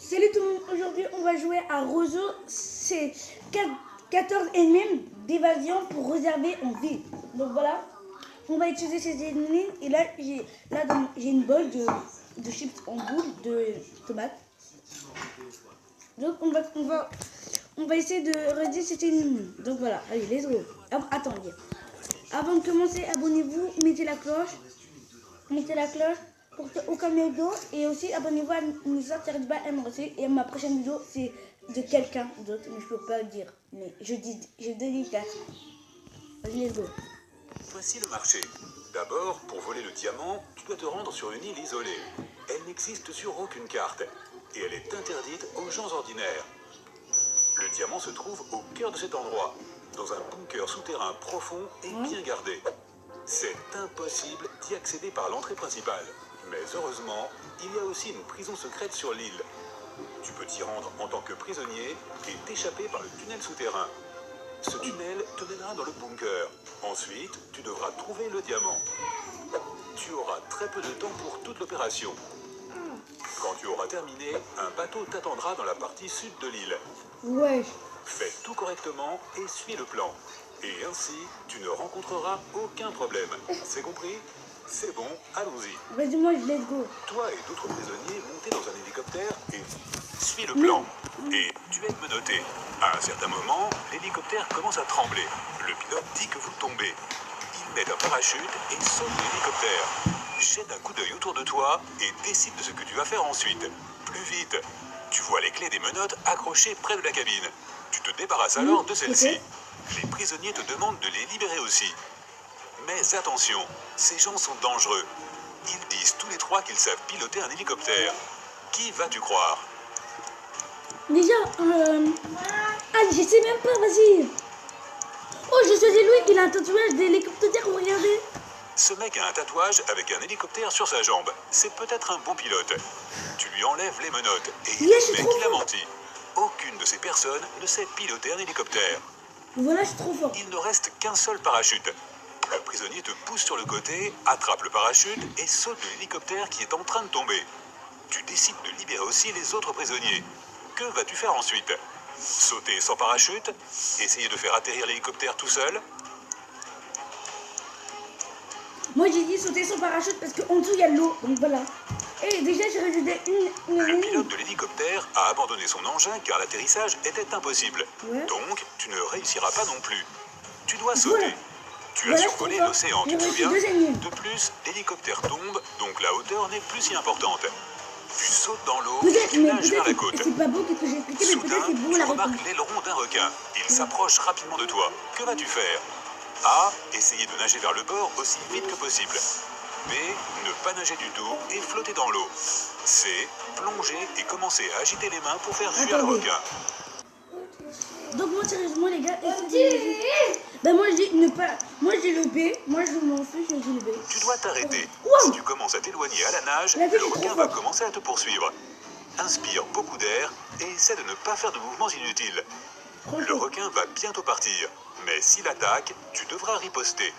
Salut tout le monde, aujourd'hui on va jouer à Roseau, c'est 14 ennemis d'évasion pour réserver en vie. Donc voilà, on va utiliser ces ennemis et là j'ai une bolle de chips en boule de tomates. Donc on va essayer de réduire cet ennemi. Donc voilà, allez, let's go. Attendez, avant de commencer, abonnez-vous, mettez la cloche pour aucun vidéo et aussi abonnez-vous à Nisa-MRC et ma prochaine vidéo c'est de quelqu'un d'autre mais je peux pas le dire mais je dédicace. Vas-y, let's go. Voici le marché. D'abord, pour voler le diamant, tu dois te rendre sur une île isolée. Elle n'existe sur aucune carte et elle est interdite aux gens ordinaires. Le diamant se trouve au cœur de cet endroit, dans un bunker souterrain profond et bien gardé. C'est impossible d'y accéder par l'entrée principale. Mais heureusement, il y a aussi une prison secrète sur l'île. Tu peux t'y rendre en tant que prisonnier et t'échapper par le tunnel souterrain. Ce tunnel te mènera dans le bunker. Ensuite, tu devras trouver le diamant. Tu auras très peu de temps pour toute l'opération. Quand tu auras terminé, un bateau t'attendra dans la partie sud de l'île. Ouais. Fais tout correctement et suis le plan. Et ainsi, tu ne rencontreras aucun problème. C'est compris? C'est bon, allons-y. Vas-y, moi je let's go. Toi et d'autres prisonniers montez dans un hélicoptère et suis le plan. Et tu es menotté. À un certain moment, l'hélicoptère commence à trembler. Le pilote dit que vous tombez. Il met un parachute et saute l'hélicoptère. Jette un coup d'œil autour de toi et décide de ce que tu vas faire ensuite. Plus vite. Tu vois les clés des menottes accrochées près de la cabine. Tu te débarrasses alors de celles-ci. Les prisonniers te demandent de les libérer aussi. Mais attention, ces gens sont dangereux. Ils disent tous les trois qu'ils savent piloter un hélicoptère. Qui vas-tu croire? Déjà, je sais même pas, vas-y. Oh, je sais lui, il a un tatouage d'hélicoptère, regardez. Ce mec a un tatouage avec un hélicoptère sur sa jambe. C'est peut-être un bon pilote. Tu lui enlèves les menottes et il admet qu'il a menti. Aucune de ces personnes ne sait piloter un hélicoptère. Voilà, je suis trop fort. Il ne reste qu'un seul parachute. Le prisonnier te pousse sur le côté, attrape le parachute et saute de l'hélicoptère qui est en train de tomber. Tu décides de libérer aussi les autres prisonniers. Que vas-tu faire ensuite? Sauter sans parachute? Essayer de faire atterrir l'hélicoptère tout seul? Moi j'ai dit sauter sans parachute parce qu'en dessous il y a de l'eau, donc voilà. Et déjà j'ai rajouté une Le pilote de l'hélicoptère a abandonné son engin car l'atterrissage était impossible. Donc tu ne réussiras pas non plus. Tu dois sauter. Voilà. Tu as survolé l'océan, tu te souviens? De De plus, l'hélicoptère tombe, donc la hauteur n'est plus si importante. Tu sautes dans l'eau et tu mais nages vers la côte. c'est pas beau ce que j'ai expliqué, mais Soudain, peut-être c'est beau tu la réponse. remarques l'aileron d'un requin. Il s'approche rapidement de toi. Que vas-tu faire? A. Essayer de nager vers le bord aussi vite que possible. B. Ne pas nager du tout et flotter dans l'eau. C. Plonger et commencer à agiter les mains pour faire fuir le requin. Donc moi sérieusement les gars, moi je dis ne pas. Moi j'ai le B, moi je m'en fiche, je dis le B. Tu dois t'arrêter. Wow. Si tu commences à t'éloigner à la nage, le requin va commencer à te poursuivre. Inspire beaucoup d'air et essaie de ne pas faire de mouvements inutiles. Le requin va bientôt partir, mais s'il attaque, tu devras riposter.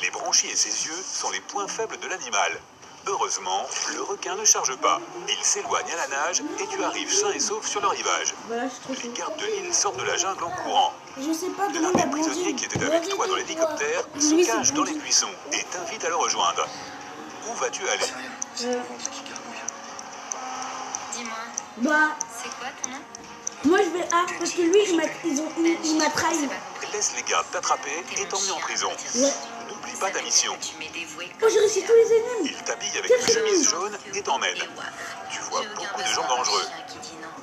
Les branchies et ses yeux sont les points faibles de l'animal. Heureusement, le requin ne charge pas. Il s'éloigne à la nage et tu arrives sain et sauf sur le rivage. Voilà, je suis trop Les fort. gardes de l'île sortent de la jungle en courant. Je sais pas L'un des prisonniers qui était avec toi dans l'hélicoptère se cache dans les buissons et t'invite à le rejoindre. Où vas-tu aller? Dis-moi, Bah, c'est quoi ton nom? moi je vais A parce que lui il m'a trahi. Laisse les gardes t'attraper et t'emmener en prison. Ouais. N'oublie pas ta mission. Tu m'es dévoué. Oh, j'ai réussi tous les ennemis. Il t'habille avec une chemise jaune et t'emmène. Tu vois beaucoup de gens dangereux.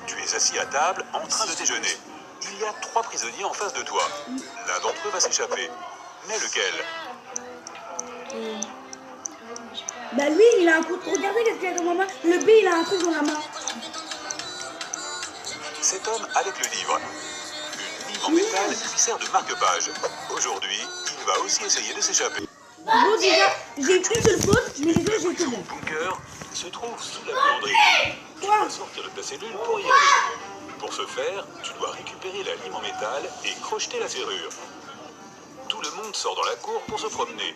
Tu es assis à table en train de déjeuner. Il y a 3 prisonniers en face de toi. L'un d'entre eux va s'échapper. Mais lequel? Bah lui il a un coup. Regardez qu'est-ce qu'il a dans ma main. Le B il a un truc dans la main. Cet homme avec le livre. Une ligne en métal lui sert de marque-page. Aujourd'hui, il va aussi essayer de s'échapper. Bon déjà, j'ai une seule faute, mais les autres j'ai tout bon. Le bunker se trouve sous la buanderie. Tu Quoi? dois sortir de ta cellule pour y aller. Pour ce faire, tu dois récupérer la lime en métal et crocheter la serrure. Tout le monde sort dans la cour pour se promener.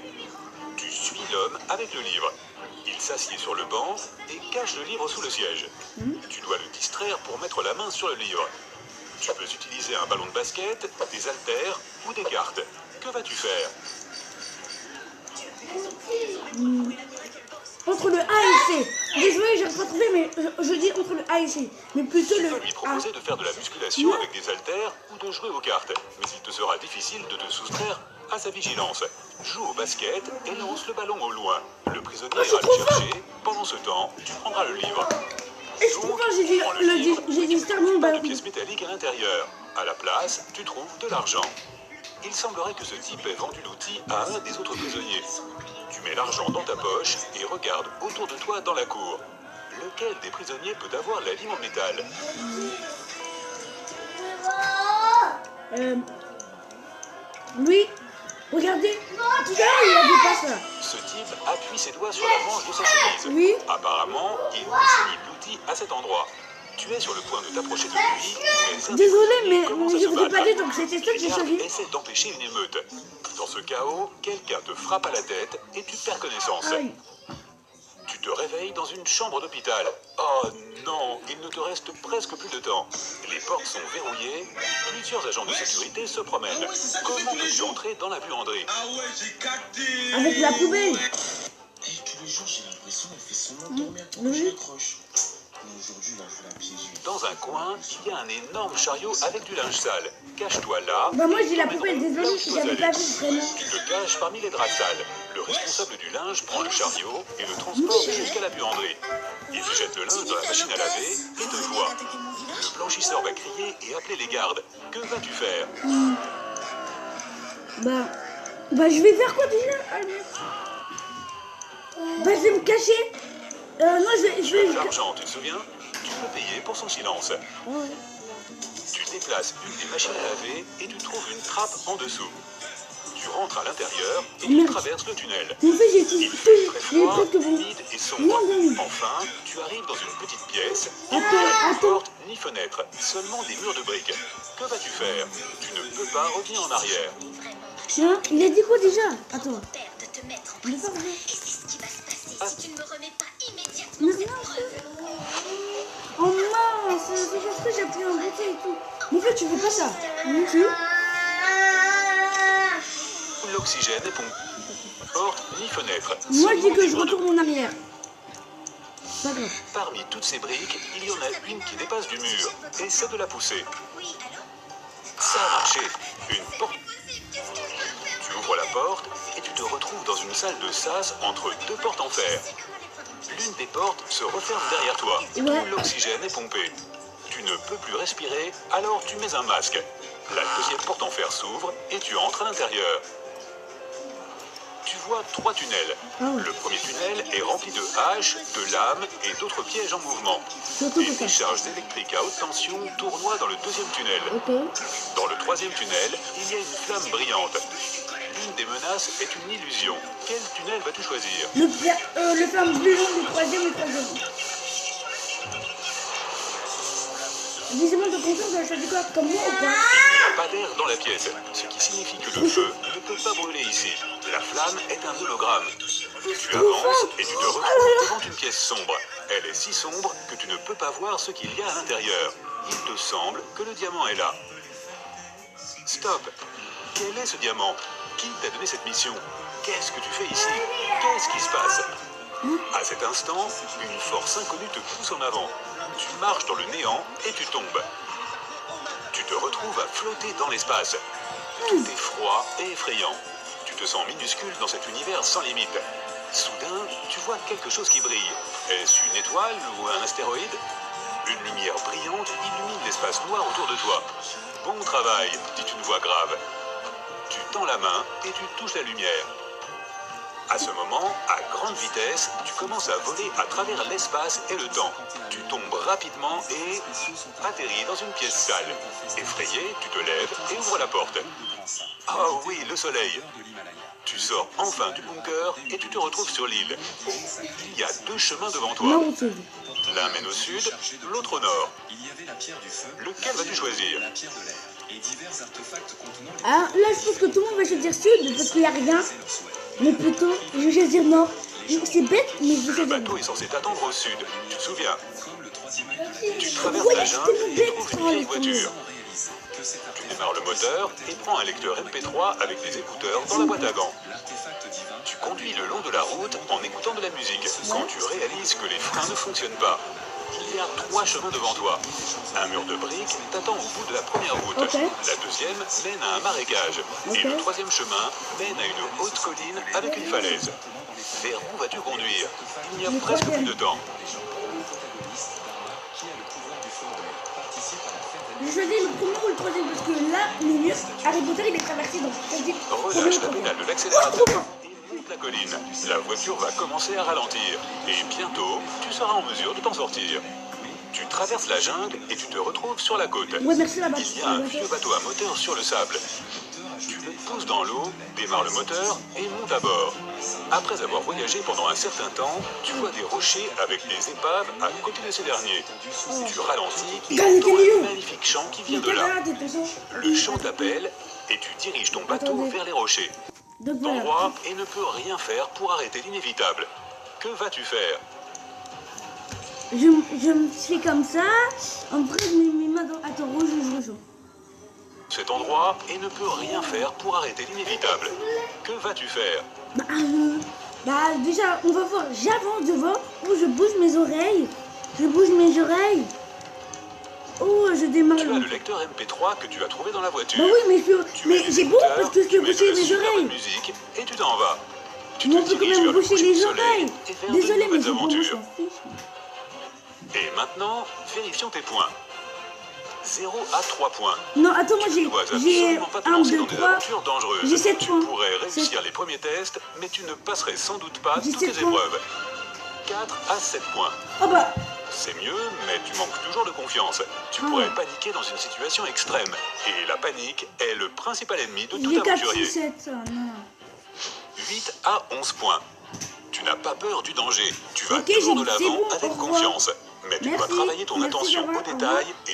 Tu suis l'homme avec le livre. Il s'assied sur le banc et cache le livre sous le siège. Tu dois le distraire pour mettre la main sur le livre. Tu peux utiliser un ballon de basket, des haltères ou des cartes. Que vas-tu faire? Entre le A et C. Désolé, j'ai pas trouvé, mais je dis entre le A et C. Mais plutôt Tu le peux lui A. proposer de faire de la musculation avec des haltères ou de jouer aux cartes. Mais il te sera difficile de te soustraire à sa vigilance. Joue au basket et lance le ballon au loin. Le prisonnier ira le chercher. Pendant ce temps, tu prendras le livre. Et je trouve pas, j'ai dit, Prends le livre j'ai dit et ça, tu mon trouves pas de ballon. pièces métalliques à l'intérieur. À la place, tu trouves de l'argent. Il semblerait que ce type ait vendu l'outil à un des autres prisonniers. Tu mets l'argent dans ta poche et regardes autour de toi dans la cour. Lequel des prisonniers peut avoir la lime en métal? Lui, regardez. Tout à l'heure, il a dit pas ça. Ce type appuie ses doigts sur la manche de sa chemise. Oui. Apparemment, il dissipe l'outil à cet endroit. Tu es sur le point de t'approcher de lui, mais un Désolé, prisonnier mais commence à je se vous ai pas battre. dit, donc c'était ça que j'ai Les gardes choisi. essaient d'empêcher une émeute. Dans ce chaos, quelqu'un te frappe à la tête et tu perds connaissance. Aïe. Tu te réveilles dans une chambre d'hôpital. Oh non, il ne te reste presque plus de temps. Les portes sont verrouillées, plusieurs agents de sécurité se promènent. Comment peux-tu entrer dans la buanderie? Ah ouais, j'ai capté. Avec la poubelle. Et tous les jours, j'ai l'impression qu'elle fait semblant de dormir tant que je décroche. Mais aujourd'hui, là, je vais la piéger. Dans un coin, il y a un énorme chariot avec du linge sale. Cache-toi là. Bah moi et j'ai la t'emmèneront poubelle, là où désolé, tu si dois j'avais aller. pas vu vraiment. Tu te caches parmi les draps sales. Le responsable du linge prend le chariot et le transporte jusqu'à la buanderie. Il jette le linge dans la machine à laver et te voit. Le blanchisseur va crier et appeler les gardes. Que vas-tu faire? Bah je vais faire quoi déjà? Ah, merde. Bah je vais me cacher. Non, je vais... De l'argent, tu te souviens? Tu peux payer pour son silence. Ouais. Tu déplaces une des machines à laver et tu trouves une trappe en dessous. Tu rentres à l'intérieur et tu Merde. traverses le tunnel. En fait j'ai tout Il fait très les froid, trucs que vous... humide et sombre. Non, non. Enfin, tu arrives dans une petite pièce. Attends, Il n'y a ni attends. porte ni fenêtre, seulement des murs de briques. Que vas-tu faire? Tu ne peux pas revenir en arrière. Tiens, il a dit quoi déjà? Attends. Père de te mettre en Il est prison. pas vrai. Et c'est ce qui va se passer si tu ne me remets pas immédiatement Non, cette non, preuve. Oh mince, c'est parce que j'ai pris un bouteille et tout. Mais en fait tu fais pas ça. Non plus. L'oxygène est pompé. Porte ni fenêtre. Moi je dis seulement que des je murs de retourne en arrière. Pas grave. Parmi toutes ces briques, il y en a une qui dépasse du mur. Essaie de la pousser. Oui, allô? Ça a marché. Une porte. Qu'est-ce que je viens de faire? Tu ouvres la porte et tu te retrouves dans une salle de sas entre deux portes en fer. L'une des portes se referme derrière toi. Ouais. Tout l'oxygène est pompé. Tu ne peux plus respirer, alors tu mets un masque. La deuxième porte en fer s'ouvre et tu entres à l'intérieur. Tu vois 3 tunnels. Ah ouais. Le premier tunnel est rempli de haches, de lames et d'autres pièges en mouvement. Surtout Des que ça. décharges électriques à haute tension tournoient dans le deuxième tunnel. Ok. Dans le troisième tunnel, il y a une flamme brillante. L'une des menaces est une illusion. Quel tunnel vas-tu choisir? Le flamme plus long du troisième et troisième. Dis-moi de confiance, vous avez choisi quoi? Comme moi ou pas? Il n'y a pas d'air dans la pièce, ce qui signifie que le feu ne peut pas brûler ici. La flamme est un hologramme. Tu avances et tu te retrouves devant une pièce sombre. Elle est si sombre que tu ne peux pas voir ce qu'il y a à l'intérieur. Il te semble que le diamant est là. Stop! Quel est ce diamant? Qui t'a donné cette mission? Qu'est-ce que tu fais ici? Qu'est-ce qui se passe? À cet instant, une force inconnue te pousse en avant. Tu marches dans le néant et tu tombes. Tu te retrouves à flotter dans l'espace. Tout est froid et effrayant. Tu te sens minuscule dans cet univers sans limite. Soudain, tu vois quelque chose qui brille. Est-ce une étoile ou un astéroïde? Une lumière brillante illumine l'espace noir autour de toi. Bon travail, dit une voix grave. Tu tends la main et tu touches la lumière. À ce moment, à grande vitesse, tu commences à voler à travers l'espace et le temps. Tu tombes rapidement et atterris dans une pièce sale. Effrayé, tu te lèves et ouvres la porte. Oh oui, le soleil. Tu sors enfin du bunker et tu te retrouves sur l'île. Il y a 2 chemins devant toi. Non, c'est... L'un mène au sud, l'autre au nord. Il y avait la pierre du feu, Lequel vas-tu choisir? la pierre de l'air et divers artefacts contenant les Ah, là je pense que tout le monde va choisir sud parce qu'il n'y a rien. c'est leur souhait. Mais plutôt, je vais choisir nord. C'est bête, mais je Le sais bateau est censé t'attendre au sud, tu te souviens? Comme le troisième œil de la Terre, Tu traverses Ouais, la c'est jungle tellement et bête. trouves une vieille voiture. on réalise que cet Tu artefact démarres le moteur et prends un lecteur MP3 avec des écouteurs dans la boîte à gants. l'artefact divin Tu conduis le long de la route en écoutant de la musique quand tu réalises que les freins ne fonctionnent pas. Il y a 3 chemins devant toi. Un mur de briques t'attend au bout de la première route. Ok. La deuxième mène à un marécage. Et Ok. le troisième chemin mène à une haute colline avec une falaise. Vers où vas-tu conduire? Il n'y a Le presque plus troisième. de temps. protagoniste d'Arma qui a le pouvoir du feu de participe à la fête Je choisis le premier ou le troisième parce que là, le mieux, Harry Potter il est traversé donc c'est-à-dire. Relâche la pédale de l'accélérateur et monte la colline. La voiture va commencer à ralentir. Et bientôt, tu seras en mesure de t'en sortir. Tu traverses la jungle et tu te retrouves sur la côte. Ouais, merci la Il y a un vieux bateau à moteur sur le sable. Tu le pousses dans l'eau, démarres le moteur et montes à bord. Après avoir voyagé pendant un certain temps, tu vois des rochers avec des épaves à côté de ces derniers. Tu ralentis et Regarde, entends quel lieu. un magnifique chant qui vient Mais de là. camarade, de toute façon. Le chant t'appelle et tu diriges ton bateau Attendez. vers les rochers. Donc voilà. T'endroit et ne peut rien faire pour arrêter l'inévitable. Que vas-tu faire? Je me fais comme ça. Après, je mets mes mains dans. Attends, rejoins. Cet endroit et ne peut rien faire pour arrêter l'inévitable. Que vas-tu faire? Bah, déjà, on va voir. J'avance devant ou je bouge mes oreilles. Oh, je démarre. Tu as le lecteur MP3 que tu as trouvé dans la voiture. Bah oui, mais je peux. Tu mets Mais les j'ai beau écouteurs, parce que je tu peux mets de bouger la mes super bonne oreilles. musique et tu t'en vas. Tu Mais te on peut quand diriges même vers le bouger coucher les du soleil oreilles. et vers de Désolé, mais nouvelles j'ai bon, on aventures. s'en fiche. Et maintenant, vérifions tes points. 0 à 3 points. Non, attends, moi Tu j'ai ne dois absolument pas te 1, lancer 2, dans des 3. aventures dangereuses. J'ai 7 Tu points. pourrais réussir les premiers tests, mais tu ne passerais sans doute pas J'ai toutes 7 les points. épreuves. 4 à 7 points. Oh bah, C'est mieux, mais tu manques toujours de confiance. Tu pourrais paniquer dans une situation extrême. Et la panique est le principal ennemi de tout j'ai 4, aventurier. 6, 7. Non. 8 à 11 points. Tu n'as pas peur du danger. Tu vas Ok, toujours de c'est l'avant bon, au avec revoir. confiance. Mais tu dois Merci. travailler ton Merci attention d'avoir- aux détails et